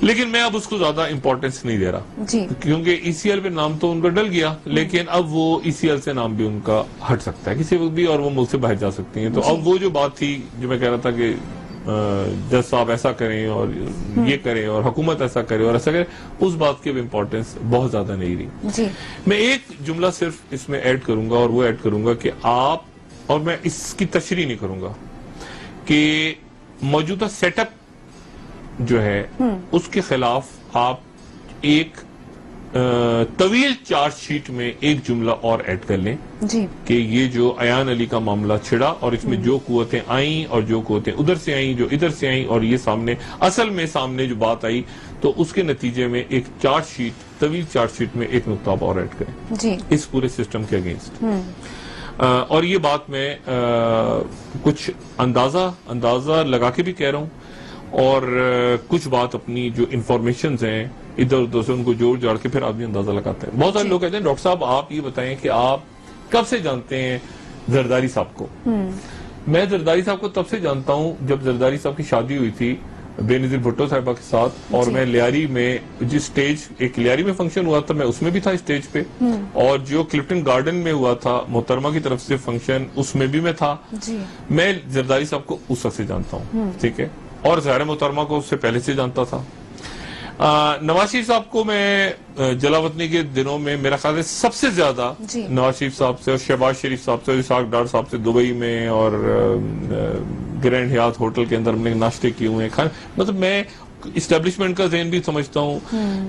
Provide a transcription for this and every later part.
لیکن میں اب اس کو زیادہ امپورٹنس نہیں دے رہا جی کیونکہ ای سی ایل پہ نام تو ان کا ڈل گیا لیکن اب وہ ای سی ایل سے نام بھی ان کا ہٹ سکتا ہے کسی وقت بھی اور وہ ملک سے باہر جا سکتی ہیں. تو اب وہ جو بات تھی جو میں کہہ رہا تھا کہ جج صاحب ایسا کریں اور یہ کریں اور حکومت ایسا کرے اور ایسا کرے, اس بات کی اب امپورٹنس بہت زیادہ نہیں رہی. جی میں ایک جملہ صرف اس میں ایڈ کروں گا اور وہ ایڈ کروں گا کہ آپ, اور میں اس کی تشریح نہیں کروں گا, کہ موجودہ سیٹ اپ جو ہے اس کے خلاف آپ ایک طویل چارج شیٹ میں ایک جملہ اور ایڈ کر لیں جی کہ یہ جو ایان علی کا معاملہ چھڑا اور اس میں جو قوتیں آئیں اور جو قوتیں ادھر سے آئیں جو ادھر سے آئیں اور یہ سامنے اصل میں سامنے جو بات آئی تو اس کے نتیجے میں ایک چارج شیٹ, طویل چارج شیٹ میں ایک نقطہ اور ایڈ کریں جی اس پورے سسٹم کے اگینسٹ. اور یہ بات میں کچھ اندازہ لگا کے بھی کہہ رہا ہوں اور کچھ بات اپنی جو انفارمیشنز ہیں ادھر ادھر سے ان کو جوڑ جاڑ کے پھر آدمی اندازہ لگاتے ہیں. بہت سارے لوگ کہتے ہیں ڈاکٹر صاحب آپ یہ بتائیں کہ آپ کب سے جانتے ہیں زرداری صاحب کو. میں زرداری صاحب کو تب سے جانتا ہوں جب زرداری صاحب کی شادی ہوئی تھی بے نظیر بھٹو صاحبہ کے ساتھ اور میں لیاری میں جس سٹیج ایک لیاری میں فنکشن ہوا تھا میں اس میں بھی تھا اسٹیج پہ, اور جو کلفٹن گارڈن میں ہوا تھا محترمہ کی طرف سے فنکشن اس میں بھی میں تھا. میں زرداری صاحب کو اس وقت سے جانتا ہوں, ٹھیک ہے, اور ظاہر محترمہ کو اس سے پہلے سے جانتا تھا. نواز شریف صاحب کو میں جلاوطنی کے دنوں میں میرا خیال ہے سب سے زیادہ نواز شریف صاحب سے اور شہباز شریف صاحب سے اور اسحاق ڈار صاحب سے دبئی میں اور گرینڈ حیات ہوٹل کے اندر ہم نے ناشتے کیے ہوئے ہیں. مطلب میں اسٹیبلشمنٹ کا ذہن بھی سمجھتا ہوں,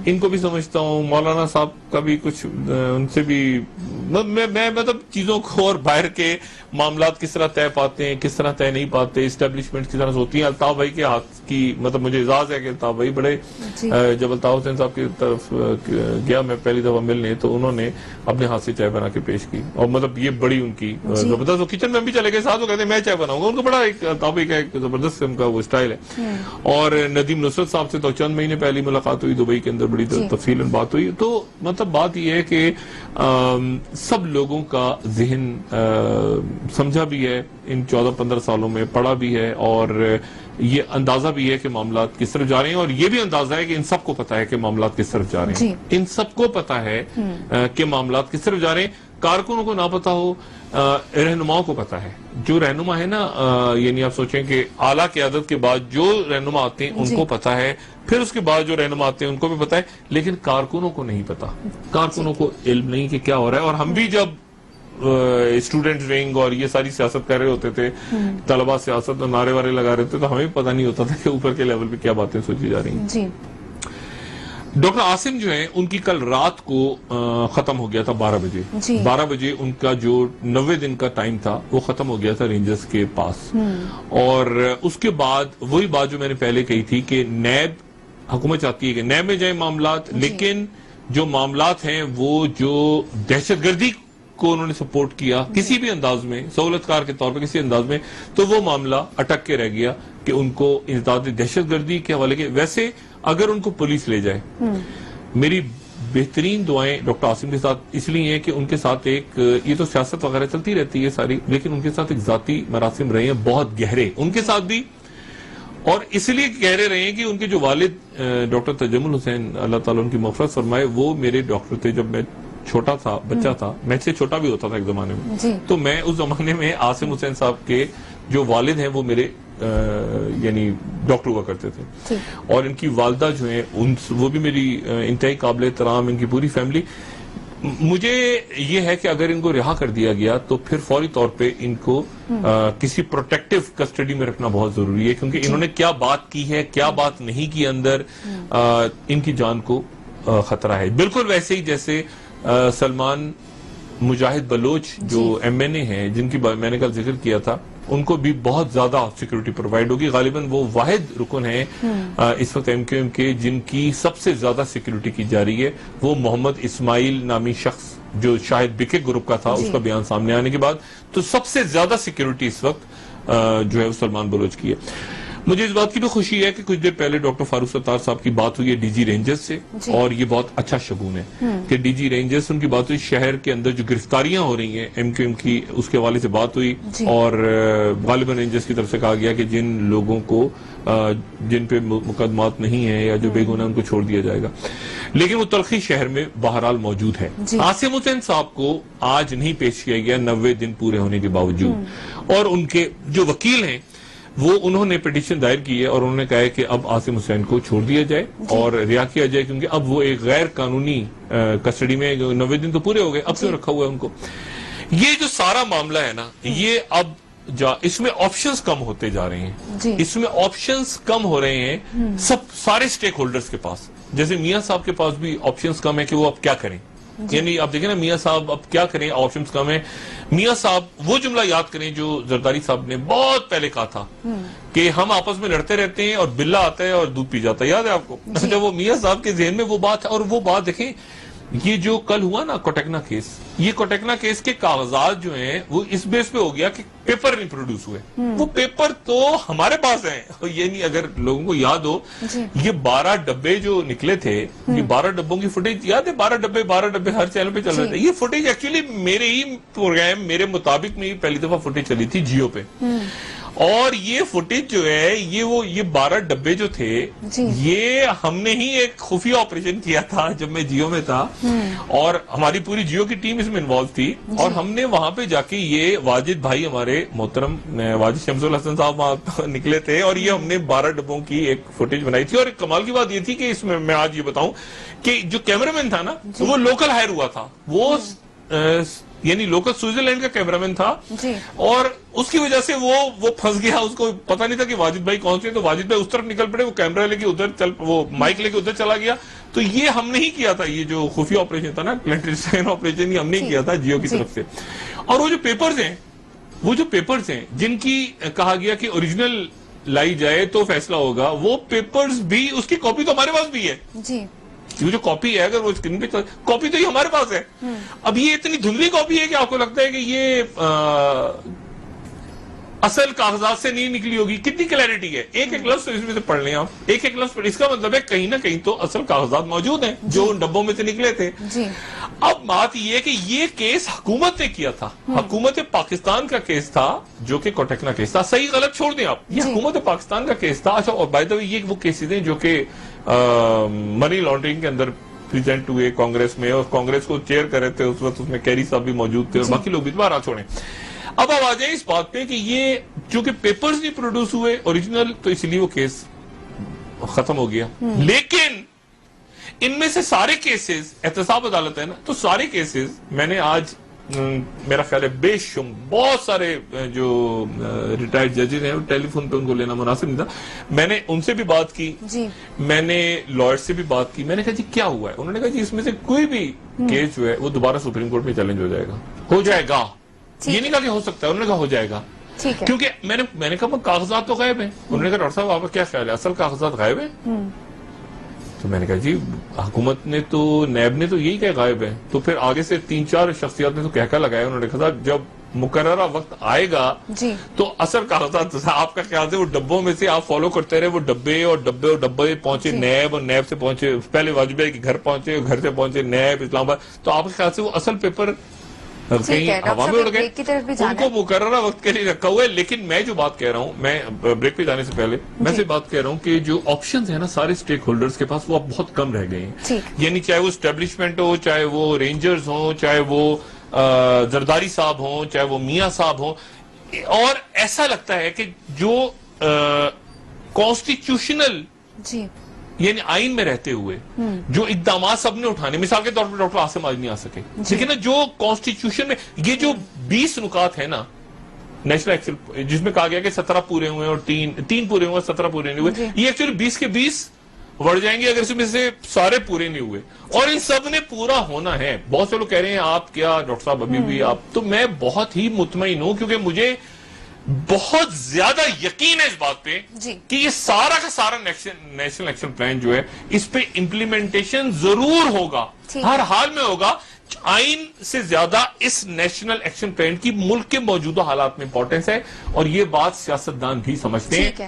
ان کو بھی سمجھتا ہوں, مولانا صاحب کا بھی کچھ ان سے بھی میں مطلب چیزوں کو اور باہر کے معاملات کس طرح طے پاتے ہیں کس طرح طے نہیں پاتے, اسٹیبلشمنٹ کس طرح سے ہوتی ہیں. الطاف بھائی کے ہاتھ کی مطلب مجھے اعزاز ہے کہ الطاف بھائی بڑے جب الطاف حسین صاحب کی طرف گیا میں پہلی دفعہ ملنے تو انہوں نے اپنے ہاتھ سے چائے بنا کے پیش کی اور مطلب یہ بڑی ان کی زبردست, کچن میں بھی چلے گئے ساتھ وہ کہتے ہیں میں چائے بناؤں گا, ان کو بڑا ایک الطاف بھائی کا ایک زبردست قسم کا وہ سٹائل ہے. اور ندیم نصرت صاحب سے تو چند مہینے پہلی ملاقات ہوئی دبئی کے اندر, بڑی تفصیل بات ہوئی. تو مطلب بات یہ ہے کہ سب لوگوں کا ذہن سمجھا بھی ہے ان 14-15 سالوں میں, پڑھا بھی ہے اور یہ اندازہ بھی ہے کہ معاملات کس طرف جا رہے ہیں, اور یہ بھی اندازہ ہے کہ ان سب کو پتا ہے کہ معاملات کس طرف جا رہے ہیں. ان سب کو پتا ہے کہ معاملات کس طرف جا رہے ہیں. کارکنوں کو نہ پتا ہو, رہنماؤں کو پتا ہے. جو رہنما ہے نا, یعنی آپ سوچیں کہ اعلیٰ قیادت کے بعد جو رہنما آتے ہیں ان کو پتا ہے, پھر اس کے بعد جو رہنما آتے ہیں ان کو بھی پتا ہے, لیکن کارکنوں کو نہیں پتا. کارکنوں کو علم نہیں کہ کیا ہو رہا ہے. اور ہم بھی جب اسٹوڈنٹ ونگ اور یہ ساری سیاست کر رہے ہوتے تھے, طلبہ سیاست اور نعرے وارے لگا رہے تھے, تو ہمیں پتہ نہیں ہوتا تھا کہ اوپر کے لیول پہ کیا باتیں سوچی جا رہی ہیں. ڈاکٹر عاصم جو ہیں ان کی کل رات کو ختم ہو گیا تھا 12 بجے. 12 بجے ان کا جو 90 دن کا ٹائم تھا وہ ختم ہو گیا تھا رینجرز کے پاس. اور اس کے بعد وہی بات جو میں نے پہلے کہی تھی کہ نیب, حکومت چاہتی ہے کہ نیب میں جائیں معاملات, لیکن جو معاملات ہیں وہ جو دہشت گردی کو انہوں نے سپورٹ کیا کسی بھی انداز میں, سہولت کار کے طور پہ کسی انداز میں, تو وہ معاملہ اٹک کے رہ گیا کہ ان کو انسداد دہشت گردی کے حوالے کے. ویسے اگر ان کو پولیس لے جائے, میری بہترین دعائیں ڈاکٹر عاصم کے ساتھ اس لیے ہیں کہ ان کے ساتھ ایک, یہ تو سیاست وغیرہ چلتی رہتی ہے ساری, لیکن ان کے ساتھ ایک ذاتی مراسم رہے ہیں بہت گہرے ان کے ساتھ بھی, اور اس لیے گہرے رہے ہیں کہ ان کے جو والد ڈاکٹر تجمل حسین اللہ تعالیٰ ان کی مغفرت فرمائے, وہ میرے ڈاکٹر تھے جب میں چھوٹا تھا, بچہ تھا, میں سے چھوٹا بھی ہوتا تھا ایک زمانے میں. تو میں اس زمانے میں عاصم حسین صاحب کے جو والد ہیں وہ میرے یعنی ڈاکٹر ہوا کرتے تھے, اور ان کی والدہ جو ہیں وہ بھی میری انتہائی قابل احترام, ان کی پوری فیملی. مجھے یہ ہے کہ اگر ان کو رہا کر دیا گیا تو پھر فوری طور پہ ان کو کسی پروٹیکٹیو کسٹڈی میں رکھنا بہت ضروری ہے, کیونکہ انہوں نے کیا بات کی ہے کیا بات نہیں کی اندر, ان کی جان کو خطرہ ہے. بالکل ویسے ہی جیسے سلمان مجاہد بلوچ جو ایم این اے ہیں جن کی میں نے کل ذکر کیا تھا, ان کو بھی بہت زیادہ سیکیورٹی پرووائڈ ہوگی. غالباً وہ واحد رکن ہیں اس وقت ایم کیو ایم کے جن کی سب سے زیادہ سیکیورٹی کی جا رہی ہے. وہ محمد اسماعیل نامی شخص جو شاہد بکے گروپ کا تھا, اس کا بیان سامنے آنے کے بعد تو سب سے زیادہ سیکیورٹی اس وقت جو ہے وہ سلمان بلوچ کی ہے. مجھے اس بات کی بھی خوشی ہے کہ کچھ دیر پہلے ڈاکٹر فاروق ستار صاحب کی بات ہوئی ہے ڈی جی رینجرز سے, اور یہ بہت اچھا شگون ہے کہ ڈی جی رینجرز ان کی بات ہوئی. شہر کے اندر جو گرفتاریاں ہو رہی ہیں ایم کیو ایم کی, اس کے حوالے سے بات ہوئی, اور غالباً رینجرز کی طرف سے کہا گیا کہ جن لوگوں کو جن پہ مقدمات نہیں ہیں یا جو بے گناہ ان کو چھوڑ دیا جائے گا. لیکن وہ تلخی شہر میں بہرحال موجود ہے. عاصم حسین صاحب کو آج نہیں پیش کیا گیا 90 دن پورے ہونے کے باوجود, اور ان کے جو وکیل ہیں وہ انہوں نے پیٹیشن دائر کی ہے اور انہوں نے کہا ہے کہ اب عاصم حسین کو چھوڑ دیا جائے اور رہا کیا جائے, کیونکہ اب وہ ایک غیر قانونی کسٹڈی میں 90 دن تو پورے ہو گئے, اب کیوں رکھا ہوا ہے ان کو. یہ جو سارا معاملہ ہے نا, یہ اب اس میں آپشنز کم ہوتے جا رہے ہیں, اس میں آپشنز کم ہو رہے ہیں سارے سٹیک ہولڈرز کے پاس. جیسے میاں صاحب کے پاس بھی آپشنز کم ہے کہ وہ اب کیا کریں, یعنی آپ دیکھیں نا میاں صاحب اب کیا کریں, آپشنز کم ہیں. میاں صاحب وہ جملہ یاد کریں جو زرداری صاحب نے بہت پہلے کہا تھا کہ ہم آپس میں لڑتے رہتے ہیں اور بلہ آتا ہے اور دودھ پی جاتا ہے, یاد ہے آپ کو؟ جب وہ میاں صاحب کے ذہن میں وہ بات ہے, اور وہ بات دیکھیں یہ جو کل ہوا نا کوٹیکنا کیس, یہ کوٹیکنا کیس کے کاغذات جو ہیں وہ اس بیس پہ ہو گیا کہ پیپر نہیں پروڈیوس ہوئے. وہ پیپر تو ہمارے پاس ہیں, یہ نہیں, اگر لوگوں کو یاد ہو یہ 12 ڈبے جو نکلے تھے, یہ 12 ڈبوں کی فوٹیج یاد ہے, 12 ڈبے ہر چینل پہ چل رہے تھے. یہ فوٹیج ایکچولی میرے ہی پروگرام میرے مطابق میں پہلی دفعہ فوٹیج چلی تھی جیو پہ, اور یہ فوٹیج جو ہے یہ 12 ڈبے جو تھے یہ ہم نے ہی ایک خفیہ آپریشن کیا تھا جب میں جیو میں تھا, اور ہماری پوری جیو کی ٹیم اس میں انوالو تھی, اور ہم نے وہاں پہ جا کے یہ واجد بھائی ہمارے محترم واجد شمس الحسن صاحب وہاں نکلے تھے, اور یہ ہم نے 12 ڈبوں کی ایک فوٹیج بنائی تھی. اور ایک کمال کی بات یہ تھی کہ اس میں آج یہ بتاؤں کہ جو کیمرامین تھا نا وہ لوکل ہائر ہوا تھا, وہ یعنی لوکل سوئٹزرلینڈ کا کیمرامین تھا, اور اس کی وجہ سے وہ پھنس گیا, اس کو پتہ نہیں تھا کہ واجد بھائی کون سے, تو واجد بھائی اس طرف نکل پڑے, وہ کیمرہ لے کے وہ مائک لے کے ادھر چلا گیا. تو یہ ہم نے ہی کیا تھا, یہ جو خفیہ آپریشن تھا نا کلینٹرسٹین آپریشن, یہ ہم نے کیا تھا جیو کی طرف سے. اور وہ جو پیپرز ہیں جن کی کہا گیا کہ اوریجنل لائی جائے تو فیصلہ ہوگا, وہ پیپرز بھی, اس کی کاپی تو ہمارے پاس بھی ہے. جو کاپی ہے, اگر وہ اسکرین پہ کاپی تو یہ ہمارے پاس ہے. اب یہ اتنی دھندلی کاپی ہے کہ آپ کو لگتا ہے کہ یہ اصل کاغذات سے نہیں نکلی ہوگی. کتنی کلیئرٹی ہے, ایک لفظ اس میں سے پڑھ لیں آپ, ایک لفظ پڑھ, اس کا مطلب ہے کہیں نہ کہیں تو اصل کاغذات موجود ہیں جو ان ڈبوں میں سے نکلے تھے. اب بات یہ ہے کہ یہ کیس حکومت نے کیا تھا, حکومت پاکستان کا کیس تھا جو کہ کوٹیکنا کیس تھا. صحیح غلط چھوڑ دیں آپ, یہ حکومت پاکستان کا کیس تھا. اچھا, اور بائی دا وے یہ وہ کیسز ہیں جو کہ منی لانڈرنگ کے اندر پریزنٹ ہوئے کانگریس میں, اور کانگریس کو چیئر کر رہے تھے اس وقت, اس میں کیری صاحب بھی موجود تھے اور باقی لوگ بھی. دوبارہ چھوڑیں, اب آ جائیں اس بات پہ کہ یہ چونکہ پیپرز نہیں پروڈیوس ہوئے اوریجنل, تو اس لیے وہ کیس ختم ہو گیا. لیکن ان میں سے سارے کیسز, احتساب عدالت ہے نا, تو سارے کیسز میں نے آج میرا خیال ہے بے شم بہت سارے جو ریٹائرڈ ججز ہیں, ٹیلی فون پہ ان کو لینا مناسب نہیں تھا, میں نے ان سے بھی بات کی, میں نے لائر سے بھی بات کی. میں نے کہا جی کیا ہوا ہے؟ انہوں نے کہا جی اس میں سے کوئی بھی کیس جو ہے وہ دوبارہ سپریم کورٹ میں چیلنج ہو جائے گا. یہ نہیں کہا کہ ہو سکتا ہے, انہوں نے کہا ہو جائے گا, کیونکہ میں نے کہا کاغذات تو غائب ہیں. انہوں نے کہا ڈاکٹر صاحب آپ کا کیا خیال ہے, اصل کاغذات غائب ہیں؟ تو میں نے کہا جی حکومت نے تو, نیب نے تو یہی کہا غائب ہے. تو پھر آگے سے 3-4 شخصیات نے تو کہہ لگایا, انہوں نے کہا جب مقررہ وقت آئے گا تو اصل کاغذات آپ کا خیال سے وہ ڈبوں میں سے آپ فالو کرتے رہے, وہ ڈبے پہنچے نیب, اور نیب سے پہنچے پہلے واجبہ کے گھر پہنچے, گھر سے پہنچے نیب اسلام آباد, تو آپ کے خیال سے وہ اصل پیپر کہیں ہوا میں اڑ گئے, ان کو مقررہ وقت کے لیے رکھا ہوا ہے. لیکن میں جو بات کہہ رہا ہوں, میں بریک پہ جانے سے پہلے میں سے بات کہہ رہا ہوں کہ جو آپشنز ہیں نا سارے سٹیک ہولڈرز کے پاس, وہ اب بہت کم رہ گئے ہیں. یعنی چاہے وہ اسٹیبلشمنٹ ہو, چاہے وہ رینجرز ہوں, چاہے وہ زرداری صاحب ہوں, چاہے وہ میاں صاحب ہوں, اور ایسا لگتا ہے کہ جو کانسٹیٹیوشنل یعنی آئین میں رہتے ہوئے جو اقدامات سب نے اٹھانے, مثال کے طور پر ڈاکٹر عاصم آج نہیں آ سکے, لیکن نا جو کانسٹیٹیوشن میں یہ جو 20 نکات ہیں نا نیشنل ایکشن, جس میں کہا گیا کہ 17 پورے ہوئے اور 3 پورے ہوئے, 17 پورے نہیں ہوئے, یہ ایکچولی 20 کے 20 بڑھ جائیں گے اگر اس میں سے سارے پورے نہیں ہوئے, اور ان سب نے پورا ہونا ہے. بہت سے لوگ کہہ رہے ہیں آپ کیا ڈاکٹر صاحب ابھی بھی آپ, تو میں بہت ہی مطمئن ہوں کیونکہ مجھے بہت زیادہ یقین ہے اس بات پہ کہ یہ سارا کا سارا نیشنل ایکشن پلان جو ہے اس پہ امپلیمنٹیشن ضرور ہوگا, ہر حال میں ہوگا. آئین سے زیادہ اس نیشنل ایکشن پلان کی ملک کے موجودہ حالات میں امپورٹنس ہے, اور یہ بات سیاستدان بھی سمجھتے ہیں.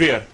where।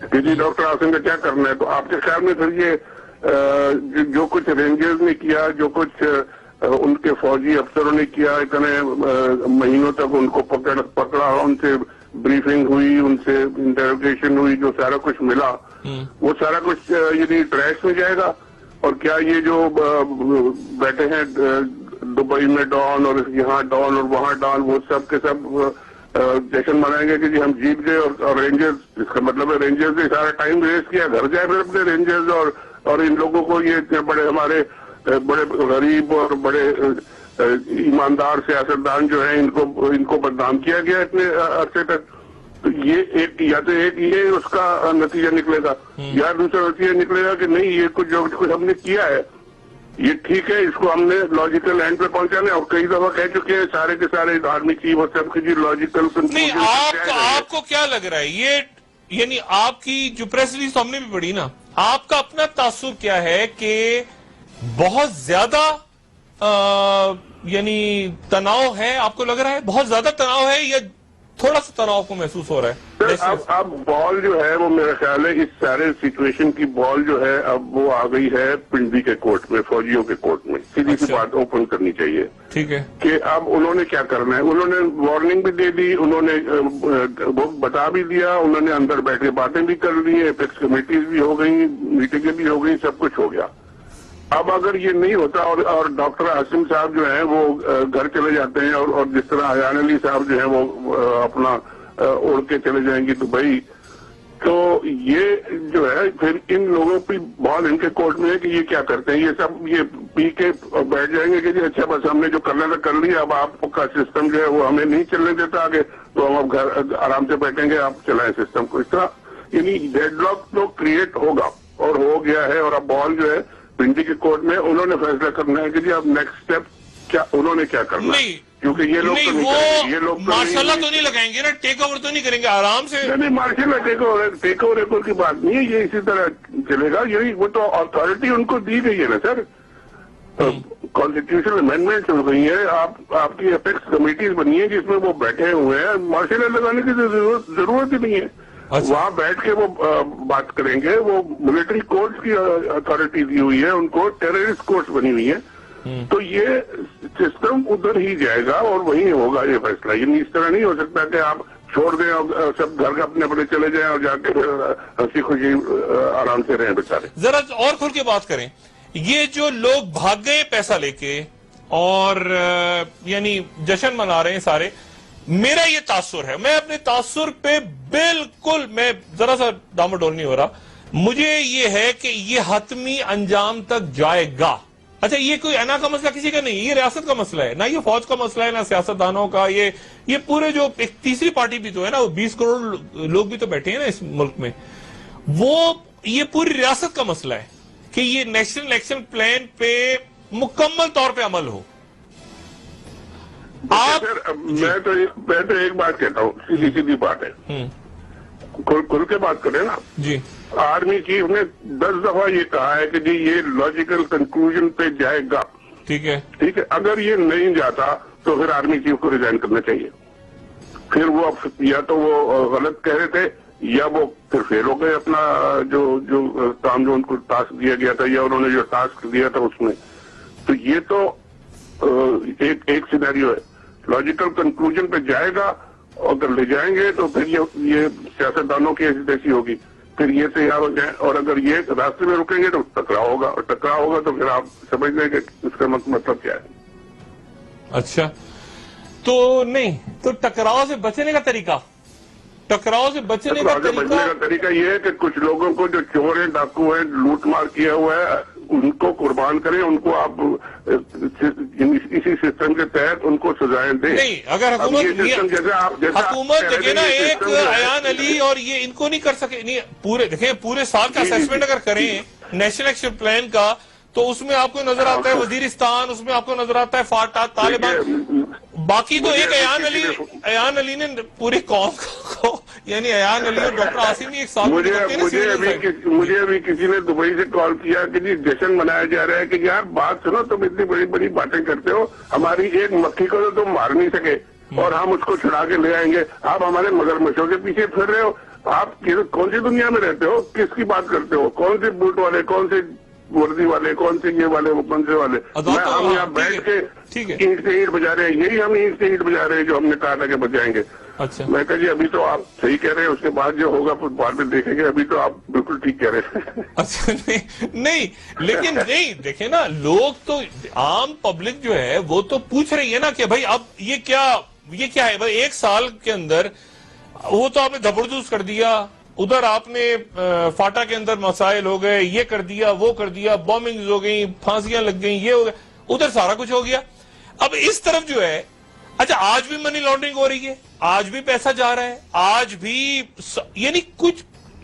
کہ جی ڈاکٹر عاصم کا کیا کرنا ہے. تو آپ کے خیال میں پھر یہ جو کچھ رینجرز نے کیا, جو کچھ ان کے فوجی افسروں نے کیا, اتنے مہینوں تک ان کو پکڑا, ان سے بریفنگ ہوئی, ان سے انٹروگیشن ہوئی, جو سارا کچھ ملا وہ سارا کچھ یعنی ٹریش میں جائے گا. اور کیا یہ جو بیٹھے ہیں دبئی میں ڈان اور یہاں ڈان اور وہاں ڈان, وہ سب کے سب جشن منائیں گے کہ جی ہم جیت گئے, اور رینجرز, اس کا مطلب ہے رینجرز نے سارا ٹائم ویسٹ کیا, گھر جائے پھر اپنے رینجرز, اور ان لوگوں کو یہ اتنے بڑے ہمارے بڑے غریب اور بڑے ایماندار سیاستدان جو ہیں ان کو بدنام کیا گیا اتنے عرصے تک. تو یہ ایک یا تو ایک یہ اس کا نتیجہ نکلے گا, یا دوسرا نتیجہ نکلے گا کہ نہیں یہ کچھ جو کچھ ہم نے کیا ہے یہ ٹھیک ہے, اس کو ہم نے لاجیکل اینڈ پہ پہنچانا ہے. اور کئی دفعہ کہہ چکے ہیں سارے کے سارے آرمی چیف اور سب کی لاجیکل نہیں. آپ کو کیا لگ رہا ہے یہ, یعنی آپ کی جو پریس ریلیز ہم نے بھی پڑھی نا, آپ کا اپنا تاثر کیا ہے کہ بہت زیادہ یعنی تناؤ ہے؟ آپ کو لگ رہا ہے بہت زیادہ تناؤ ہے یا تھوڑا سا تناؤ کو محسوس ہو رہا ہے؟ اب بال جو ہے وہ میرا خیال ہے اس سارے سچویشن کی بال جو ہے اب وہ آ گئی ہے پنڈی کے کورٹ میں, فوجیوں کے کورٹ میں. سیدھی سی بات اوپن کرنی چاہیے, ٹھیک ہے, کہ اب انہوں نے کیا کرنا ہے. انہوں نے وارننگ بھی دے دی, انہوں نے بتا بھی دیا, انہوں نے اندر بیٹھ کے باتیں بھی کر لی, ایپیکس کمیٹیز بھی ہو گئی, میٹنگیں بھی ہو گئی, سب کچھ ہو گیا. اب اگر یہ نہیں ہوتا اور ڈاکٹر عاصم صاحب جو ہیں وہ گھر چلے جاتے ہیں, اور جس طرح ایان علی صاحب جو ہیں وہ اپنا اڑ کے چلے جائیں گے دبئی, تو یہ جو ہے پھر ان لوگوں کی بال ان کے کورٹ میں ہے کہ یہ کیا کرتے ہیں. یہ سب یہ پی کے بیٹھ جائیں گے کہ جی اچھا بس ہم نے جو کرنا تھا کر لیا, اب آپ کا سسٹم جو ہے وہ ہمیں نہیں چلنے دیتا آگے, تو ہم اب گھر آرام سے بیٹھیں گے, آپ چلائیں سسٹم کو. اس طرح یعنی ڈیڈ لاک تو کریٹ ہوگا اور ہو گیا ہے. اور اب بال جو ہے پنڈی کے کورٹ میں, انہوں نے فیصلہ کرنا ہے کہ جی اب نیکسٹ اسٹیپ کیا انہوں نے کیا کرنا ہے. کیونکہ یہ لوگ یہ لوگ مارشاء اللہ تو نہیں لگائیں گے نا, ٹیک اوور تو نہیں کریں گے آرام سے. نہیں مارشاء اللہ ٹیک اوور کی بات نہیں ہے, یہ اسی طرح چلے گا. یہی وہ تو اتھارٹی ان کو دی گئی ہے نا سر, کانسٹیٹیوشنل امینڈمنٹ ہو گئی ہے, آپ کی اپیکس کمیٹیز بنی ہے جس میں وہ بیٹھے ہوئے ہیں. مارشاء اللہ لگانے کی ضرورت ہی نہیں ہے. وہاں بیٹھ کے وہ بات کریں گے. وہ ملٹری کورٹس کی اتھارٹی دی ہوئی ہے ان کو, ٹیررسٹ کورٹس بنی ہوئی ہے. تو یہ سسٹم ادھر ہی جائے گا اور وہیں ہوگا یہ فیصلہ. یعنی اس طرح نہیں ہو سکتا کہ آپ چھوڑ دیں اور سب گھر اپنے اپنے چلے جائیں اور جا کے ہنسی خوشی آرام سے رہیں بیچارے. ذرا اور کھل کے بات کریں. یہ جو لوگ بھاگ گئے پیسہ لے کے اور یعنی جشن منا رہے ہیں سارے, میرا یہ تاثر ہے, میں اپنے تاثر پہ بالکل میں ذرا سا ڈامڈول نہیں ہو رہا. مجھے یہ ہے کہ یہ حتمی انجام تک جائے گا. اچھا یہ کوئی انا کا مسئلہ کسی کا نہیں, یہ ریاست کا مسئلہ ہے, نہ یہ فوج کا مسئلہ ہے, نہ سیاستدانوں کا. یہ پورے جو ایک تیسری پارٹی بھی تو ہے نا, وہ 20 کروڑ لوگ بھی تو بیٹھے ہیں نا اس ملک میں, وہ یہ پوری ریاست کا مسئلہ ہے کہ یہ نیشنل ایکشن پلان پہ مکمل طور پہ عمل ہو. میں تو ایک بات کہتا ہوں, سیدھی بات ہے, کھل کے بات کریں نا. جی آرمی چیف نے 10 دفعہ یہ کہا ہے کہ جی یہ لاجیکل کنکلوژن پہ جائے گا. ٹھیک ہے, اگر یہ نہیں جاتا تو پھر آرمی چیف کو ریزائن کرنا چاہیے. پھر وہ یا تو وہ غلط کہہ رہے تھے, یا وہ پھر فیل ہو گئے اپنا جو کام جو ان کو ٹاسک دیا گیا تھا, یا انہوں نے جو ٹاسک دیا تھا اس میں. تو یہ تو ایک سینیریو ہے. لاجیکل کنکلوژن پہ جائے گا, اگر لے جائیں گے تو پھر یہ سیاستدانوں کی ایسی تیسی ہوگی, پھر یہ تیار ہو جائیں. اور اگر یہ راستے میں رکیں گے تو ٹکراؤ ہوگا, اور ٹکراؤ ہوگا تو پھر آپ سمجھ لیں کہ اس کا مطلب کیا ہے. اچھا تو نہیں, تو ٹکراؤ سے بچنے کا طریقہ, ٹکراؤ سے بچنے کا طریقہ یہ ہے کہ کچھ لوگوں کو جو چور ہیں, ڈاکو ہیں, لوٹ مار کیا ہوا ہے, ان کو قربان کریں, ان کو آپ اسی سسٹم کے تحت ان کو سزائیں دیں. نہیں, اگر حکومت دیکھیں نا, ایک ایان علی اور یہ ان کو نہیں کر سکے. نہیں پورے دیکھیں, پورے سال کا اسیسمنٹ اگر کریں نیشنل ایکشن پلان کا, تو اس میں آپ کو نظر آتا ہے وزیرستان, اس میں آپ کو نظر آتا ہے فاٹا, طالبان. باقی تو ایک ایان علی نے پوری قوم کو, یعنی ایان علی اور ڈاکٹر عاصم ایک ساتھ. مجھے ابھی کسی نے دبئی سے کال کیا کہ جی جشن منایا جا رہا ہے, کہ یار بات سنو, تم اتنی بڑی بڑی باتیں کرتے ہو, ہماری ایک مکھی کو تو تم مار نہیں سکے اور ہم اس کو چھڑا کے لے آئیں گے. آپ ہمارے مگرمچھوں کے پیچھے پھر رہے ہو. آپ کون سی دنیا میں رہتے ہو؟ کس کی بات کرتے ہو؟ کون سے بوٹ والے، کون سے وردی والے، کون سے یہ والے، وہ کون سے والے؟ ہم یہاں بیٹھ کے اینٹ سے اینٹ بجا رہے ہیں، یہی ہم اینٹ سے اینٹ بجا رہے ہیں جو ہم نے کہا تھا کہ بجائیں گے. اچھا میں کہا جی ابھی تو آپ صحیح کہہ رہے ہیں، اس کے بعد جو ہوگا پھر بعد میں دیکھیں گے، ابھی تو آپ بالکل ٹھیک کہہ رہے ہیں. اچھا نہیں لیکن نہیں دیکھیں نا، لوگ تو عام پبلک جو ہے وہ تو پوچھ رہی ہے نا کہ بھائی اب یہ کیا ہے بھائی، ایک سال کے اندر وہ تو آپ نے زبردست کر دیا، ادھر آپ نے فاٹا کے اندر مسائل ہو گئے، یہ کر دیا وہ کر دیا، بومنگز ہو گئی، پھانسیاں لگ گئیں، یہ ہو گیا، ادھر سارا کچھ ہو گیا. اب اس طرف جو ہے اچھا آج بھی منی لانڈرنگ ہو رہی ہے، آج بھی پیسہ جا رہا ہے، آج بھی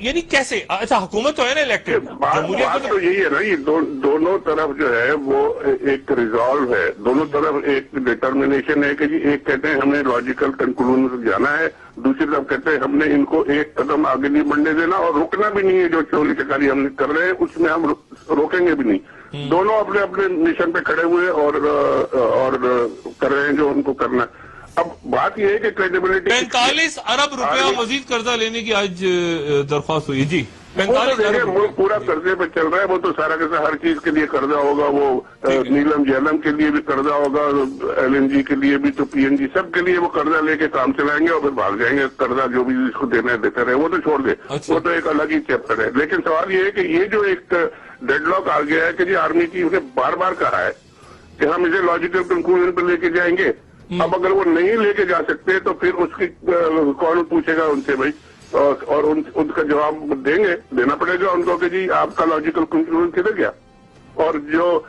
یعنی کیسے؟ اچھا حکومت تو ہے نا الیکٹڈ، بات تو یہی ہے نا، یہ دونوں طرف جو ہے وہ ایک ریزالو ہے، دونوں طرف ایک ڈٹرمنیشن ہے کہ جی ایک کہتے ہیں ہمیں لاجیکل کنکلوژن تک جانا ہے، دوسری طرف کہتے ہیں ہم نے ان کو ایک قدم آگے نہیں بڑھنے دینا اور رکنا بھی نہیں ہے، جو چوری چکاری ہم کر رہے ہیں اس میں ہم روکیں گے بھی نہیں. دونوں اپنے اپنے مشن پہ کھڑے ہوئے اور کر رہے ہیں جو ان کو کرنا ہے. اب بات یہ ہے کہ کریڈیبلٹی 45 ارب روپیہ مزید قرضہ لینے کی آج درخواست ہوئی. جی 45 ارب ملک پورا قرضے پہ چل رہا ہے، وہ تو سارا کا سارا ہر چیز کے لیے قرضہ ہوگا، وہ نیلم جیلم کے لیے بھی قرضہ ہوگا، LNG کے لیے بھی، تو PNG سب کے لیے وہ قرضہ لے کے کام چلائیں گے اور پھر بھاگ جائیں گے. قرضہ جو بھی اس کو دینا ہے دیتا رہے، وہ تو چھوڑ دے، وہ تو ایک الگ ہی چیپٹر ہے. لیکن سوال یہ ہے کہ یہ جو ایک ڈیڈ لاک آ گیا ہے کہ جی آرمی کی انہیں بار بار کہا ہے کہ ہم اسے لاجیکل کنکلوژن پہ لے کے جائیں گے. اب اگر وہ نہیں لے کے جا سکتے تو پھر اس کی کون پوچھے گا ان سے بھائی، اور ان کا جواب دینا پڑے گا ان کو کہ جی آپ کا لاجیکل کنکلوژن کدھر گیا. اور جو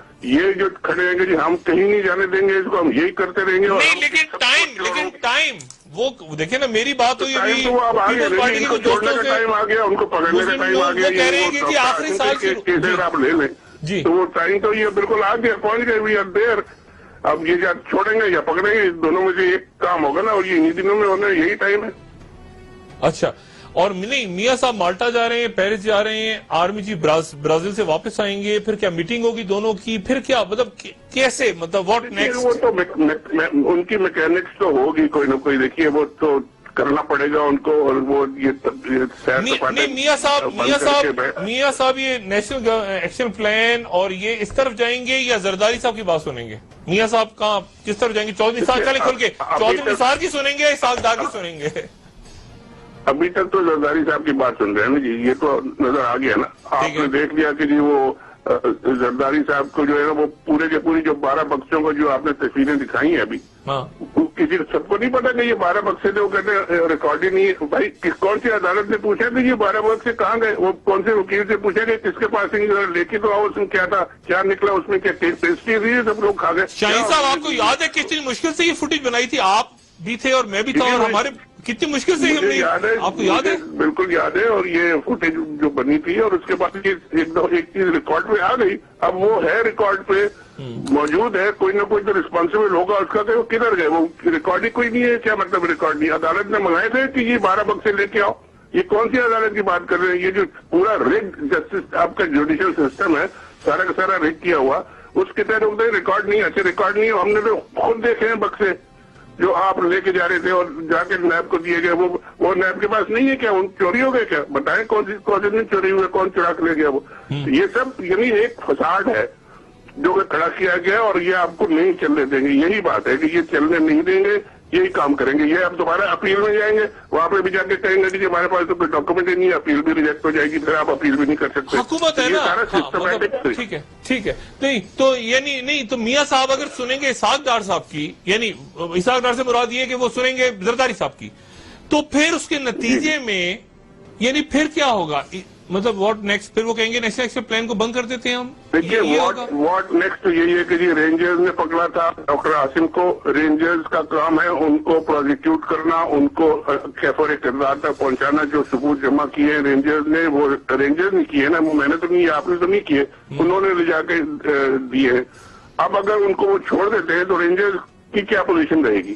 کھڑے ہیں کہ جی ہم کہیں نہیں جانے دیں گے اس کو، ہم یہی کرتے رہیں گے. لیکن ٹائم وہ دیکھیں نا، میری بات ہوئی ابھی پیپلز پارٹی کے چھوڑنے کا ٹائم آ گیا، ان کو پکڑنے کا ٹائم آ گیا، کہہ رہے ہیں کہ جی آخری سال کیسے آپ لے لیں تو وہ ٹائم تو یہ بالکل آ گیا، پہنچ گئے، وی آر دیر. اب یہ چھوڑیں گے یا پکڑیں گے، دونوں میں سے ایک کام ہوگا نا، اور یہ انہی دنوں میں ہونا یہی ٹائم ہے. اچھا اور نہیں، میاں صاحب مالٹا جا رہے ہیں، پیرس جا رہے ہیں، آرمی چیف برازیل سے واپس آئیں گے، پھر کیا میٹنگ ہوگی دونوں کی، پھر کیا مطلب کیسے، مطلب واٹ نیکسٹ؟ وہ تو ان کی میکینکس تو ہوگی کوئی نہ کوئی، دیکھیے وہ تو کرنا پڑے گا ان کو. اور وہ میاں صاحب یہ نیشنل ایکشن پلان اور یہ اس طرف جائیں گے یا زرداری صاحب کی بات سنیں گے؟ میاں صاحب کہاں کس طرف جائیں گے؟ چودھری نثار چلے کھل کے، چودھری نثار کی سنیں گے یا اسحاق ڈار کی سنیں گے؟ ابھی تک تو زرداری صاحب کی بات سن رہے ہیں نا جی، یہ تو نظر آ گیا نا، آپ نے دیکھ لیا کہ جی وہ زرداری صاحب کو جو ہے نا وہ پورے کے پوری جو 12 بکسوں کو جو آپ نے تصویریں دکھائی ہیں ابھی، کسی سب کو نہیں پتا کہ یہ 12 بکسے تھے، وہ کہتے ہیں ریکارڈ ہی نہیں ہے. بھائی کون سی عدالت نے پوچھا کہ یہ 12 بکسے کہاں گئے؟ وہ کون سے وکیل سے پوچھا کہ کس کے پاس لے کے تو آؤ، اس میں کیا تھا، کیا نکلا اس میں، کیا پیسٹری تھی، سب لوگ کھا گئے. شاہین صاحب آپ کو یاد ہے کتنی مشکل سے یہ فوٹیج بنائی تھی؟ آپ بھی تھے اور میں بھی تھا، اور ہمارے کتنی مشکل سے ہم نے، آپ کو یاد ہے؟ بالکل یاد ہے. اور یہ فوٹیج جو بنی تھی اور اس کے بعد ایک چیز ریکارڈ پہ آ گئی، اب وہ ہے ریکارڈ پہ موجود ہے، کوئی نہ کوئی تو ریسپانسبل ہوگا اس کا کہ وہ کدھر گئے. وہ ریکارڈ ہی کوئی نہیں ہے. کیا مطلب ریکارڈ نہیں؟ عدالت نے منگائے تھے کہ یہ 12 بکسے لے کے آؤ. یہ کون سی عدالت کی بات کر رہے ہیں؟ یہ جو پورا ریگ جسٹس آپ کا جوڈیشل سسٹم ہے سارا کا سارا ریگ کیا ہوا، اس کے تحت ریکارڈ نہیں. اچھا ریکارڈ نہیں، ہم نے تو خود دیکھے ہیں بکسے جو آپ لے کے جا رہے تھے اور جا کے نیب کو دیے گئے، وہ نیب کے پاس نہیں ہے کیا؟ چوری ہو گئے کیا؟ بتائیں کون سی دن چوری ہوئے، کون چرا کے لے گیا وہ؟ یہ سب یعنی ایک فساد ہے جو کہ کھڑا کیا گیا، اور یہ آپ کو نہیں چلنے دیں گے. یہی بات ہے کہ یہ چلنے نہیں دیں گے، یہی کام کریں گے. یہ اب دوبارہ اپیل میں جائیں گے، وہاں پہ بھی جا کے کہیں گے کہ ہمارے پاس تو کوئی ڈاکومنٹ ہی نہیں ہے، اپیل بھی ریجیکٹ ہو جائے گی، پھر آپ اپیل بھی نہیں کر سکتے. حکومت ہے نا، ٹھیک ہے. نہیں تو یعنی نہیں تو میاں صاحب اگر سنیں گے اسحاق ڈار صاحب کی، یعنی اسحاق ڈار سے مراد یہ کہ وہ سنیں گے زرداری صاحب کی، تو پھر اس کے نتیجے میں یعنی پھر کیا ہوگا؟ مطلب واٹ نیکسٹ؟ پھر وہ کہیں گے نیشنل ایکشن پلان کو بند کر دیتے ہیں ہم. دیکھیے واٹ نیکسٹ یہی ہے کہ جی رینجرز نے پکڑا تھا ڈاکٹر عاصم کو، رینجرز کا کام ہے ان کو پروزیکیوٹ کرنا، ان کو کیفر کردار تک پہنچانا. جو ثبوت جمع کیے ہیں رینجرز نے، وہ رینجرز نے کیے نا، میں نے تو نہیں، آپ نے تو نہیں کیے، انہوں نے لے جا کے دیے. اب اگر ان کو وہ چھوڑ دیتے ہیں تو رینجرز کی کیا پوزیشن رہے گی؟